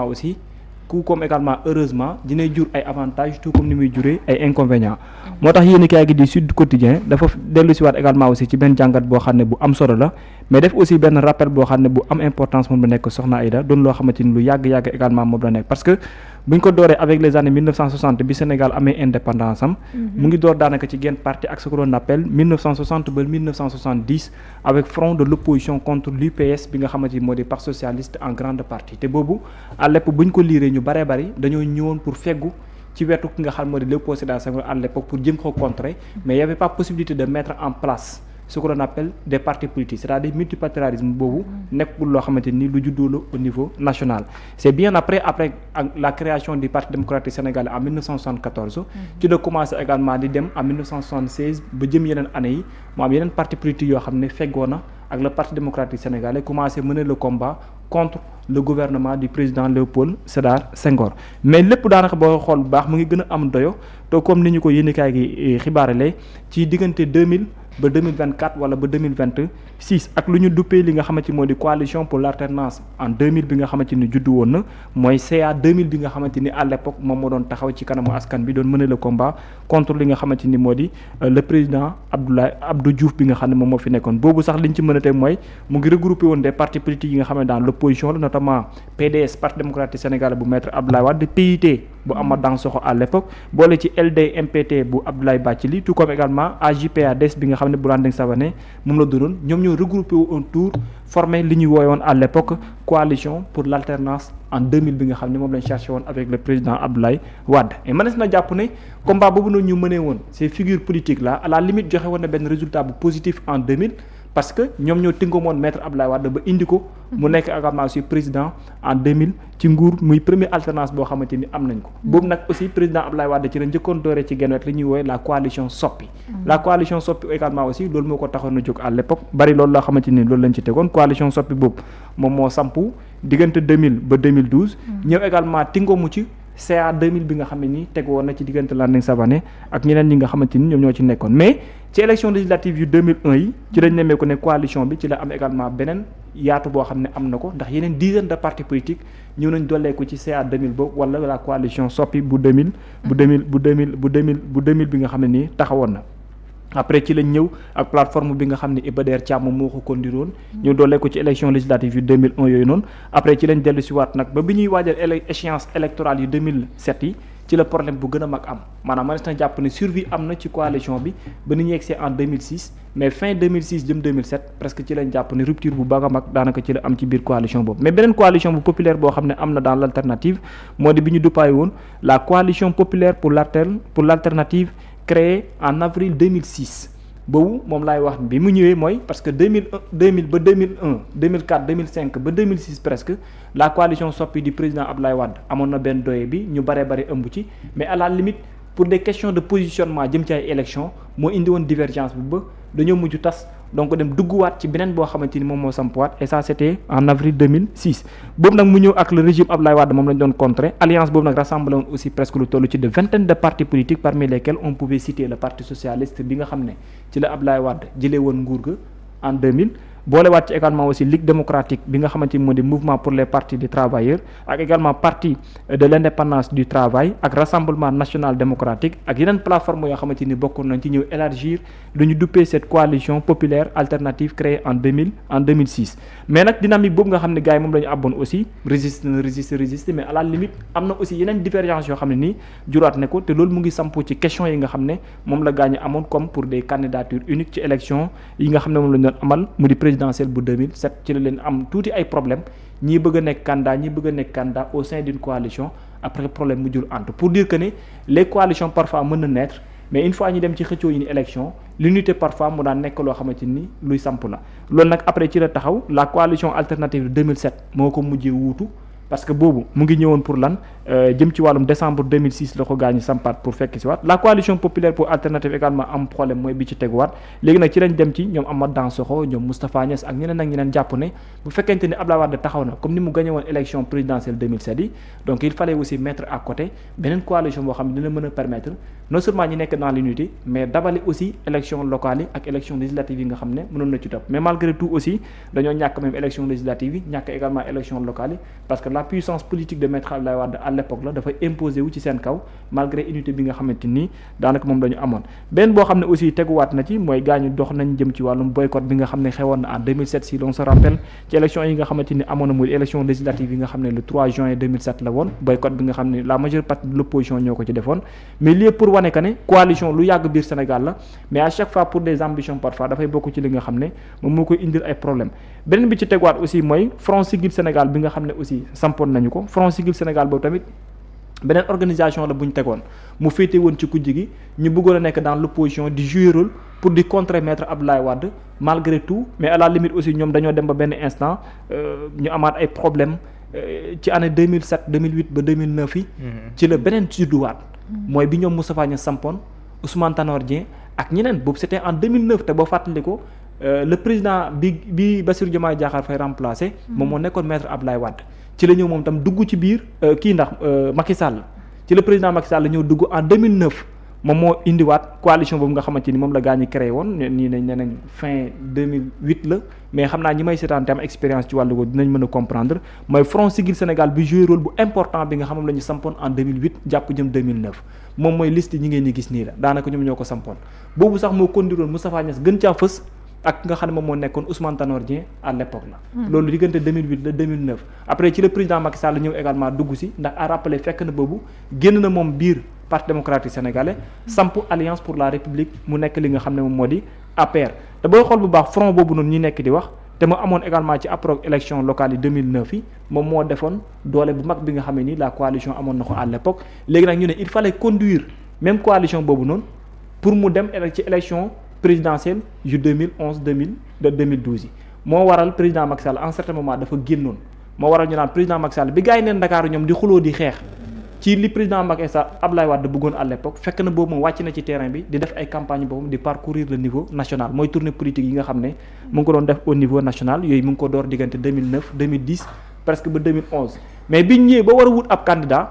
aussi ku comme également heureusement dinay jur ay avantages tout comme ni muy juree ay inconvénients moo tax yéen kaay gi di Sud Quotidien dafa dellu si waat également aussi ci benn jàngat boo xam ne bu am solo la mais def aussi benn rappel boo xam ne bu am importance moom la nekk Soxna Aïda doon loo xamante ni lu yàgg-yàgg également moom la nekk parce que buñ ko dooree avec les années 1960 bi Sénégal amee indépendance am mu ngi door daanaka ci genn parti ak ce que l'on appelle 1960 ba 1970 avec front de l'opposition contre l'UPS bi nga xamante ni moo di parti socialiste en grande partie te boobu à l'époque buñ ko liiree ñu baree bari dañoo ñëwoon pour feggu ci wetu ki nga xam moo di Léopold Sédar Senghor à l'époque pour jëm ko contrer mais il y avait pas possibilité de mettre en place ce que l'on appelle des partis politiques c'est-à-dire multipartisarisme boobu nekkul loo xamante ni lu juddoo la au niveau national c'est bien après la création du Parti démocratique sénégalais en 1974 ci la commencé également di dem en 1976 ba jëm yeneen année yi mu am yeneen parti politique yoo xam ne feggoo na ak le Parti démocratique sénégalais commencé mener le combat contre le gouvernement du président Léopold Sédar Senghor mais lépp daanaka boo xool bu baax mu ngi gën a am doyo te comme ni ñu ko yéenekaay gi xibaarale ci diggante 2000 ba 2024 wala ba 2026 ak lu ñu duppee li nga xamante ni moo di coalition pour l'alternance en 2000 bi nga xamante ni juddu woon na mooy CA 2000 bi nga xamante ni à l'époque moom moo doon taxaw ci kanamu askan bi doon mener le combat contre li nga xamante ni moo di le président Abdou Diouf bi nga xam ne moom moo fi nekkoon boobu sax liñ ci mën a teg mooy mu ngi regroupé woon des partis politiques yi nga xam ne dans l'opposition la notamment PDS Parti démocratique sénégalais bu maître Abdoulaye Wade PIT bu Amath Dansokho à l'époque boole ci LD MPT bu Abdoulaye Bathily tout comme également AJ/PADS bi nga xam ne bu Landing Savané moom la doon ñoom ñoo regroupé wu autour formé li ñuy wooyoon à l'époque coalition pour l'alternance en 2000 bi nga xam ne moom lañ cherché woon avec le président Abdoulaye Wade et mënees na jàpp ne combat boobu noonu ñu mënee woon ces figures politiques là à la limite joxe woon na benn résultat bu positif en 2000 parce que ñoom ñoo tënkomoon maître Abdoulaye Wade ba indi ko mu nekk également aussi président en 2000 ci nguur muy première alternance boo xamante ni am nañ ko boobu nag aussi président Abdoulaye Wade ci la njëkkoon dooree ci genn wet li ñuy woowee la coalition Soppi la coalition Soppi également aussi loolu moo ko taxoon a jóg à l'époque bari loolu loo xamante ni loolu lañ ci tegoon coalition Soppi boobu moom moo sampu diggante 2000 ba 2012 ñëw également tingoomu ci CA 2000 bi nga xam ne nii tegu woon na ci diggante Landing Savané ak ñeneen ñi nga xamante ni ñoom ñoo ci nekkoon mais ci élection législative yu 2001 yi ci lañ nemee ko ne coalition bi ci la am également beneen yaatu boo xam ne am na ko ndax yeneen dizaine de partis politiques ñëw nañ dollee ko ci CA 2000 boobu wala la coalition Soppi bu 2000 bi nga xam ne nii taxawoon na après ci lañ ñëw ak plateforme bi nga xam ne Iba Der Thiam moo ko kondiroon ñu doolee ko ci élection législative yu 2001 yooyu noonu après ci lañ dellu si waat nag ba bi ñuy waajal échéance électorale yu 2007 yi ci la problème bu gën a mag am maanaam mënees na jàpp ne survie am na ci coalition bi ba ni ñu yegsee en 2006 mais fin 2006 jëm 2007 presque ci lañ jàpp ne rupture bu baax a mag daanaka ci la am ci biir coalition boobu mais beneen coalition bu populaire boo xam ne am na dans l'alternative moo di bi ñu duppaay woon la coalition populaire pour l'alternative créé en avril 2006 boobu moom laay wax bi mu ñëwee mooy parce que 2000 ba 2001 2004 2005 ba 2006 presque la coalition Soppi du président Abdoulaye Wade amoon na benn doye bi ñu bare ëmb ci mais à la limite pour des questions de positionnement jëm ci ay élections moo indi woon divergence bi ba dañoo mujj tas donc dem dugguwaat ci beneen boo xamante ni moom moo sampuwaat et ça c'était en avril 2006 boobu nag mu ñëw ak le régime Abdoulaye Wade moom lañ doon contrer alliance boobu nag rassemblé woon aussi presque lu toll ci de vingtaine de partis politiques parmi lesquels on pouvait citer le parti socialiste bi nga xam ne ci la Abdoulaye Wade jëlee woon nguur ga en 2000 boolewaat ci également aussi Ligue démocratique bi nga xamante ni moo di mouvement pour les partis des travailleurs ak également parti de l'indépendance du travail ak rassemblement national démocratique ak yeneen plateforme yoo xamante ni bokkoon nañ ci ñëw élargir lu ñu duppee cette coalition populaire alternative créée en 2006 mais nag dynamique boobu nga xam ne gars yi moom la ñu àbboon aussi résister mais à la limite am na aussi yeneen divergence yoo xam ne nii juraat ne ko te loolu mu ngi sampu ci question yi nga xam ne moom la gaañu amoon comme pour des candidatures uniques ci élection yi nga xam ne moom la ñu doon amal mu di présidentielle bu 2007 ci la leen am tuuti ay problème ñii bëgg a nekk candidat au sein d'une coalition après problème mu jur entre pour dire que ne les coalitions parfois mën na naître mais une fois ñu dem ci xëccoo yi ni élection l'unité parfois mu daan nekk loo xamante ni luy samp la loolu nag après ci la taxaw la coalition alternative de 2007 moo ko mujjee wuutu parce que boobu mu ngi ñëwoon pour lan jëm ci wàllum décembre 2006 la ko gaañu sampaat pour fekk si waat la coalition populaire pour alternative également am problème mooy bi ci teguwaat léegi nag ci lañ dem ci ñoom Amath Dansokho ñoom Moustapha Niasse ak ñeneen jàpp ne bu fekkente ni Abdoulaye Wade taxaw na comme ni mu gagné woon élection présidentielle 2007 yi donc il fallait aussi mettre à côté beneen coalition boo xam ne dina mën a permettre non seulement ñi nekk dans l'unité mais dabali aussi élection locale yi ak élection législative yi nga xam ne mënoon na ci topp mais malgré tout aussi dañoo ñàkk même élection législative yi ñàkk également élection locale yi parce que la puissance politique de Maître Abdoulaye Wade à l'époque la dafa imposer wu ci seen kaw malgré unité bi nga xamante ni daanaka moom la ñu amoon benn boo xam ne aussi teguwaat na ci mooy gaañu dox nañ jëm ci wàllum boycott bi nga xam ne xewoon na en 2007 si l'on se rappelle ci élection yi nga xamante ni amoon na muy élection législative yi nga xam ne le 3 juin 2007 la woon boycott bi nga xam ne la majeure partie de l'opposition ñoo ko ci defoon mais lii pour wane que ne coalition lu yàgg biir Sénégal la mais à chaque fois pour des ambitions parfois dafay bokk ci li nga xam ne moom moo koy indil ay problème beneen bi ci teguwaat aussi mooy Front Siggil Sénégal bi nga xam ne aussi sampoon nañu ko Front Siggil Sénégal boobu tamit beneen organisation la bu ñu tegoon mu féete woon ci kujj gi ñu bëggoon a nekk dans l'opposition di jouer rôle pour di contrer Maître Abdoulaye Wade malgré tout mais à la limite aussi ñoom dañoo dem ba benn instant ñu amaat ay problèmes ci année 2007 2008 ba 2009 yi. ci la beneen judduwaat. mooy bi ñoom Moustapha Niasse sampoon Ousmane Tanor Dieng ak ñeneen boobu c'était en 2009 te boo fàttali ko le président bi Bassirou Diomaye Diakhar Faye remplacé. moom moo nekkoon Maître Abdoulaye Wade. ci la ñëw moom tam dugg ci biir kii ndax Macky Sall ci le président Macky Sall la ñëw dugg en 2009 moom moo indiwaat coalition boobu nga xamante ni moom la gaa ñi créé woon nii nañ fin 2008 la mais xam naa ñi may seetaan te am expérience ci wàllu googu dinañ mën a comprendre mooy Front Siggil Sénégal bi joué rôle bu important bi nga xam moom la ñu sampoon en 2008 jàpp jëm 2009 moom mooy liste ñi ngeen di gis nii la daanaka ñoom ñoo ko sampoon boobu sax moo conduiroon Moustapha Niasse gën caa fës ak nga xam ne moom moo nekkoon Ousmane Tanor Dieng à l'époque la loolu diggante 2008 la 2009 après ci le président Macky Sall ñëw également dugg si ndax à rappeler fekk na boobu génn na moom biir parti démocratique sénégalais samp alliance pour la république mu nekk li nga xam ne moom moo di APR te booy xool bu baax front boobu noonu ñi nekk di wax te mu amoon également ci approche élection locale yi 2009 yi moom moo defoon doole bu mag bi nga xam ne ni la coalition amoon na ko à l'époque léegi nag ñu ne il fallait conduire même coalition boobu noonu pour mu dem ci élection présidentielle yu 2011 2012 yi moo waral président Macky Sall en certain moment dafa génnoon moo waral ñu naan président Macky Sall bi gars yi neen Dakar ñoom di xuloo di xeex ci li président Macky Sall Abdoulaye Wade bëggoon à l'époque fekk na boobu moom wàcc na ci terrain bi di def ay campagne boobu di parcourir le niveau national mooy tournée politique yi nga xam ne mu ngi ko doon def au niveau national yooyu mu ngi ko door diggante 2009 2010 presque ba 2011 mais biñ ñëwee ba war a wut ab candidat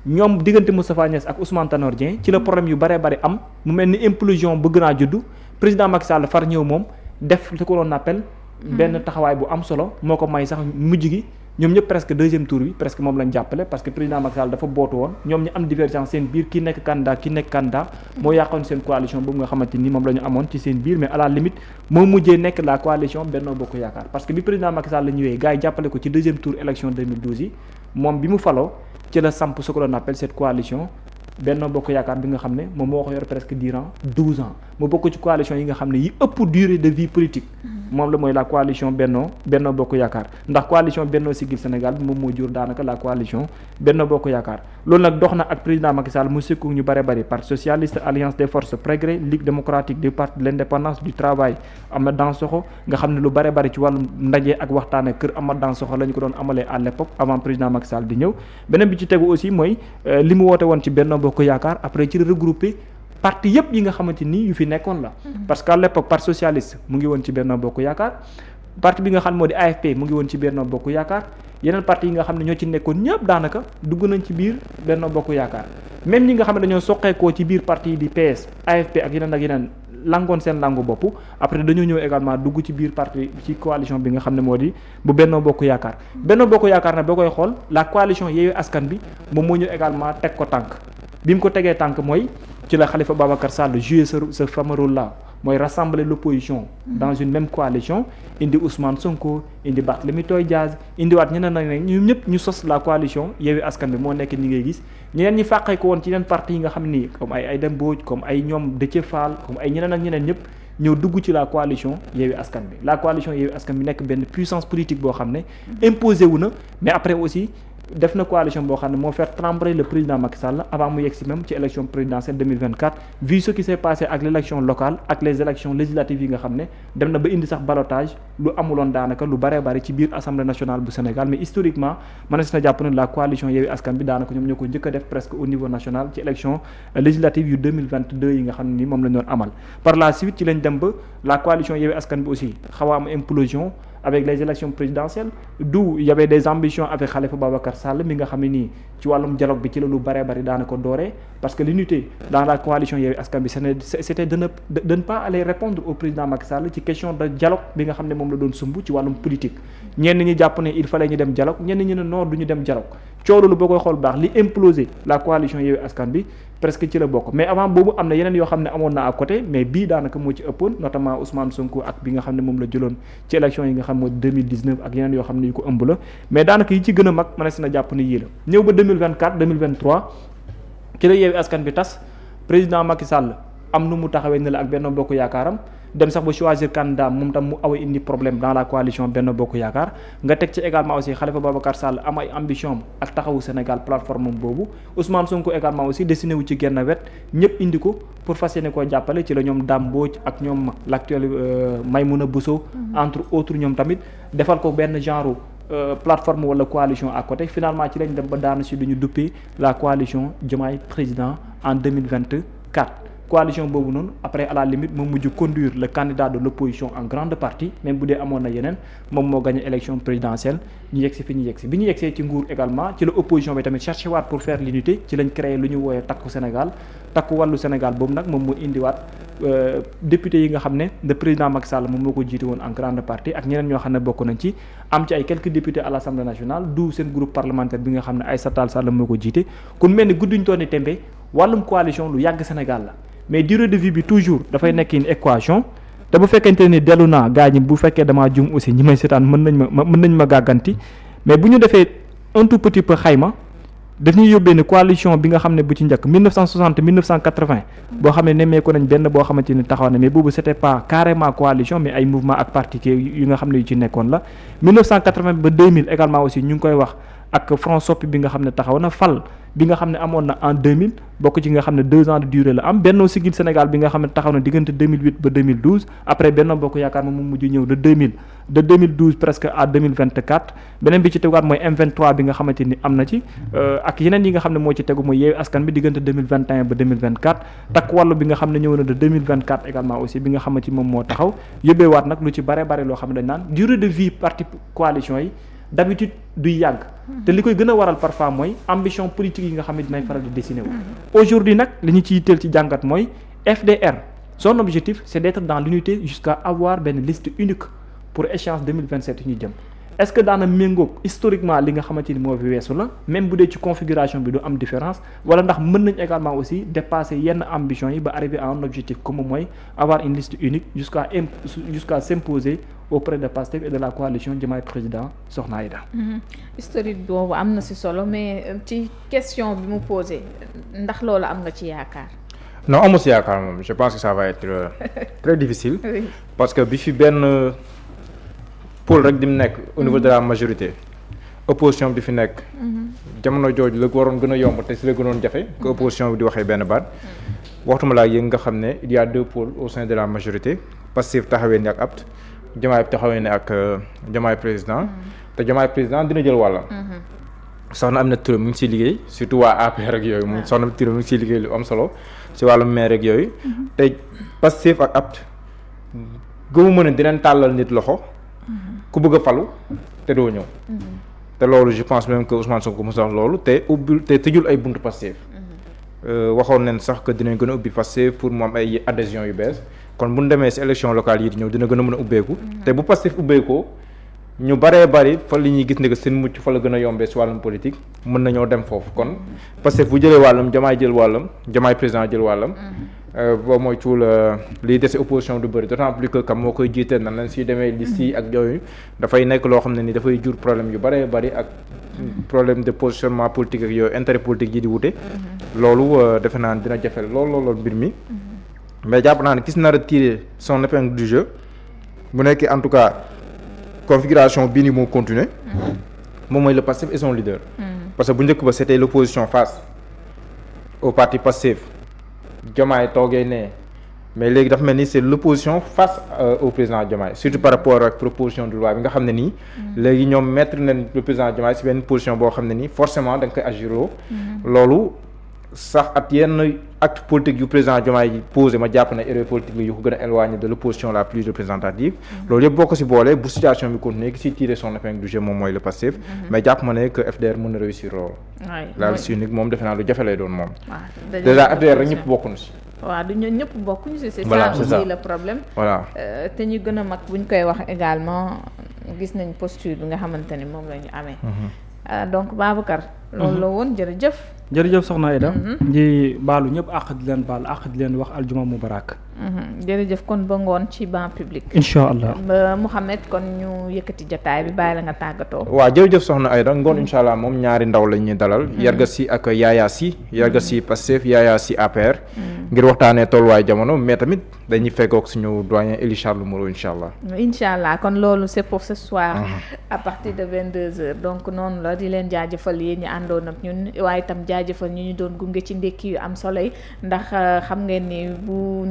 ñoom diggante Moustapha Niasse ak Ousmane Tanor Dieng ci la problème yu bare bari am mu mel ni implosion bëgg naa juddu président Macky Sall far ñëw moom def ce que l'on appelle benn taxawaay bu am solo moo ko may sax mujj gi ñoom ñëpp presque deuxième tour bi presque moom lañ jàppale parce que président Macky Sall dafa bootu woon ñoom ñu am divergence seen biir ki nekk candidat moo yàqoon seen coalition boobu nga xamante ni moom la ñu amoon ci seen biir mais à la limite moo mujjee nekk la coalition Benno Bokk Yaakaar parce que bi président Macky Sall la ñëwee gars yi jàppale ko ci deuxième tour élection 2012 yi moom bi mu faloo ci la samp ce que l'on appelle cette coalition Benno Bokk Yaakaar bi nga xam ne moom moo ko yor presque durant 12 ans mu bokk ci coalition yi nga xam ne yi ëpp durée de vie politique moom la mooy la coalition Benno Bokk Yaakaar ndax coalition Benno Siggil Sénégal bi moom moo jur daanaka la coalition Benno Bokk Yaakaar loolu nag dox na ak président Macky Sall mu sëkku ñu bare bari parti socialiste alliance des forces progrès ligue démocratique du parti de l'indépendance du travail Amath Dansokho nga xam ne lu bare bari ci wàllu ndaje ak waxtaane kër Amath Dansokho la ñu ko doon amalee à l'époque avant président Macky Sall di ñëw beneen bi ci tegu aussi mooy li mu woote woon ci Benno Bokk Yaakaar après ci regroupé parti yëpp yi nga xamante ni yu fi nekkoon la parce que à l'époque parti socialiste mu ngi woon ci Benno Bokk Yaakaar parti bi nga xam ne moo di AFP mu ngi woon ci Benno Bokk Yaakaar yeneen parti yi nga xam ne ñoo ci nekkoon ñëpp daanaka dugg nañ ci biir Benno Bokk Yaakaar même ñi nga xam ne dañoo soqeekoo ci biir parti yi di PS AFP ak yeneen langoon seen langu bopp après dañoo ñëw également dugg ci biir parti ci coalition bi nga xam ne moo di bu Benno Bokk Yaakaar Benno Bokk Yaakaar nag boo koy xool la coalition Yewwi Askan bi moom moo ñëw également teg ko tànk bi mu ko tegee tànk mooy ci la Khalifa Babacar Sall jouer ce fameux rôle là mooy rassembler l'opposition dans une même coalition indi Ousmane Sonko indi Barthélémy Toye Dias indiwaat ñeneen ak ñoom ñëpp ñu sos la coalition Yewwi Askan bi moo nekk ni ngay gis ñeneen ñi fàqee ko woon ci yeneen parti yi nga xam ni comme ay Aïda Mbodj comme ay ñoom Déthié Fall comme ay ñeneen ak ñeneen ñëpp ñëw dugg ci la coalition Yewwi Askan bi la coalition Yewwi Askan bi nekk benn puissance politique boo xam ne imposé wu na mais après aussi def na coalition boo xam ne moo faire trembler le président Macky Sall avant mu yegsi même ci élection présidentielle 2024 vu ce qui s'est passé ak l'élection locale ak les élections législatives yi nga xam ne dem na ba indi sax ballottage lu amuloon daanaka lu bare bari ci biir assemblée nationale bu Sénégal mais historiquement mënees na jàpp ne la coalition Yewwi Askan bi daanaka ñoom ñoo ko njëkk a def presque au niveau national ci élection législative yu 2022 yi nga xam ne ni moom la ñu doon amal par la suite ci lañ dem ba la coalition Yewwi Askan bi aussi xaw a am implosion avec les élections présidentielles d'où il y avait des ambitions avec Khalifa Babacar Sall mi nga xam ne nii ci wàllum dialogue bi ci la lu bare bari daana ko dooree parce que l'unité dans la coalition Yewwi Askan Wi c'était de ne pas aller répondre au président Macky Sall ci question de dialogue bi nga xam ne moom la doon sumb ci wàllum politique ñenn ñi jàpp ne il fallait ñu dem dialogue ñenn ñi ne non du ñu dem dialogue coow loolu boo koy xool baax li implosé la coalition Yewwi Askan Wi presque ci la bokk mais avant boobu am na yeneen yoo xam ne amoon na à côté mais bii daanaka moo ci ëppoon notamment Ousmane Sonko ak bi nga xam ne moom la jëloon ci élection yi nga xam mooy 2019 ak yeneen yoo xam ne yu ko ëmb la mais daanaka yi ci gën a mag mënees na jàpp ne yii la ñëw ba 2024 2023 ci la Yewwi Askan Wi tas président Macky Sall am nu mu taxawee ne la ak Benno Bokk Yaakaaram dem sax ba choisir candidat moom tam mu awa indi problème dans la coalition Benno Bokk Yaakaar nga teg ci également aussi Khalifa Babacar Sall am ay ambition ak taxawu Sénégal plateforme boobu Ousmane Sonko également aussi destiné wu ci genn wet ñëpp indi ko pour fas yéene koo jàppale ci la ñoom Dame Mbodj ak ñoom l'actuel Maymouna Bousso entre autres ñoom tamit defal ko benn genre plateforme wala coalition à côté finalement ci lañ dem ba daanu si lu ñu duppee la coalition Diomaye président en 2024 coalition boobu noonu après à la limite moom mujj conduire le candidat de l'opposition en grande partie même bu dee amoon na yeneen moom moo gagné élection présidentielle ñu yegsi fi ñu yegsi bi ñu yegsee ci nguur également ci la opposition bi tamit cherché waat pour faire l'unité ci lañ créé lu ñu wooyee takku Sénégal takku wàllu Sénégal boobu nag moom moo indiwaat député yi nga xam ne le président Macky Sall moom moo ko jiite woon en grande partie ak ñeneen ñoo xam ne bokk nañ ci am ci ay quelques députés à l'Assemblée nationale d'où seen groupe parlementaire bi nga xam ne Aïssata Tall Sall moo ko jiite kon mel ni gudduñ toon ni tembe wàllum coalition lu yàgg Sénégal la mais durée de vie bi toujours dafay nekk une équation te bu fekkente ni dellu naa gaa ñi bu fekkee damaa jum aussi ñi may seetaan mën nañ ma gàgganti mais bu ñu defee un tout petit peu xayma daf ñuy yóbbee ne coalition bi nga xam ne bu ci njëkk 1960 1980 boo xam ne nemmeeku nañ benn boo xamante ni taxaw na mais boobu c'était pas carrément coalition mais ay mouvement ak parti yu nga xam ne yu ci nekkoon la 1980 ba 2000 également aussi ñu ngi koy wax ak front soppi bi nga xam ne taxaw na fal bi nga xam ne amoon na en 2000 bokk ci nga xam ne 2 ans de durée la am Benno Siggil Sénégal bi nga xam ne taxaw na diggante 2008 ba 2012 après Benno Bokk Yaakaar moom mu mujj ñëw de 2012 presque à 2024 beneen bi ci teguwaat mooy M23 bi nga xamante ni am na ci ak yeneen yi nga xam ne moo ci tegu mooy Yewwi Askan bi diggante 2021 ba 2024 takk wàllu bi nga xam ne ñëw na de 2024 également aussi bi nga xamante ni moom moo taxaw yóbbeewaat nag lu ci bare bare loo xam ne dañ naan durée de vie parti coalition yi d'habitude duy yàgg te li koy gën a waral parfois mooy ambition politique yi nga xam ne dinañ faral di dessiner wu aujourd'hui nag li ñu ci yitteel ci jàngat mooy FDR son objectif c'est d'être dans l'unité jusqu'à avoir benn liste unique pour échéance 2027 ñu jëm est-ce que daana méngoog historiquement li nga xamante ni moo fi weesu la même bu dee ci configuration bi du am différence wala ndax mën nañ également aussi dépasser yenn ambition yi ba arriver à un objectif commun mooy avoir une liste unique jusqu'à s'imposer auprès de Pastef et de la coalition Diomaye président Soxna Aïda. historique boobu am na ci solo mais ci question bi mu posé ndax loolu am nga ci yaakaar. non amu ci yaakaar moom je pense que ça va être très difficile. Oui. Parce que bi fi benn pôle rek di mu nekk au niveau de la majorité opposition bi fi nekk. jamono jooju la ko waroon gën a yomb te ci la gënoon jafe. que opposition bi di waxee benn baat. waxtuma laa yéen nga xam ne il y a 2 pôles au sein de la majorité Pastef taxawee ni ak APT. Diomaye taxawee ne ak Diomaye président te Diomaye président dina jël wàllam soxna Aminata Touré mu ngi ciy liggéey surtout waa APR ak yooyu moom soxna Touré mu ngi ciy liggéey lu am solo ci wàllum maire ak yooyu te Pastef ak APT gëmu mën a dinañ tàllal nit loxo ku bëgg a falu te doo ñëw te loolu je pense même que Ousmane Sonko mos wax loolu te tëjul ay buntu Pastef waxoon nañ sax que dinañ gën a ubbi Pastef pour mu am ay adhésion yu bees kon bu ñu demee ci élection locale yi di ñëw dina gën a mën a ubbeeku te bu Pastef ubbeekoo ñu baree bari fa li ñuy gis ne que seen mucc fa la gën a yombee ci wàllum politique mën nañoo dem foofu kon Pastef bu jëlee wàllam Diomaye jël wàllam Diomaye président jël wàllam boo mooy tuul liy dese opposition du bëri d'autant plus que kam moo koy jiiteel nan lañ siy demee liste yi ak yooyu dafay nekk loo xam ne ni dafay jur problème yu baree bari ak problème de positionnement politique ak yooyu intérêt politique yi di wute loolu defe naa dina jafe loolu mbir mi mais jàpp naa ne gis na retirer son épingle du jeu bu nekkee en tout cas configuration bii nii moo continuer moom mooy le Pastef et son leader parce que bu njëkk ba c'était l'opposition face au parti Pastef Diomaye toogee ne mais léegi dafa mel ni c'est l'opposition face au président Diomaye surtout par rapport ak proposition de loi bi nga xam ne nii léegi ñoom mettre nañ le président Diomaye ci benn position boo xam ne nii forcément da nga koy agiroo loolu sax at yenn acte politique yu président Diomaye yi posé ma jàpp na erreur politique la yu ko gën a éloigné de l'opposition la plus représentative loolu yëpp boo ko si boolee bu situation bi continuer ki si tirer son épingle du jeu moom mooy le Pastef mais jàpp ma ne que FDR mën na réussir loolu la liste unique moom defe naa lu jafe lay doon moom déjà FDR rek ñëpp bokk na si waaw du ñëpp bokkuñu si c'est voilà, ça c'est ça. aussi le problème voilà te ñu gën a mag bu ñu koy wax également gis nañ posture bi nga xamante ni moom la ñu amee donc Babacar loolu la woon jërëjëf soxna Aïda di baalu ñëpp àq di leen baal àq di leen wax aljuma mubarak jërëjëf kon ba ngoon ci banc public incha allah ba Mouhamed kon ñu yëkkati jotaay bi bàyyi la nga tàggatoo waaw jërëjëf soxna Aïda ngoon incha allah moom ñaari ndaw la ñuy dalal Yarga Sy ak Yaya Sy Yarga Sy Pastef Yaya Sy APR ngir waxtaanee tolluwaay jamono mais tamit dañuy fekkook suñu doyen Elie Charles Moreau incha allah kon loolu c'est pour ce soir à partir de 22h donc noonu la di leen jaajëfal yéen ñi àndoon ak ñun waaye itam jaajëfal ñu doon gunge ci ndekki yu am solo yi ndax xam ngeen ni bu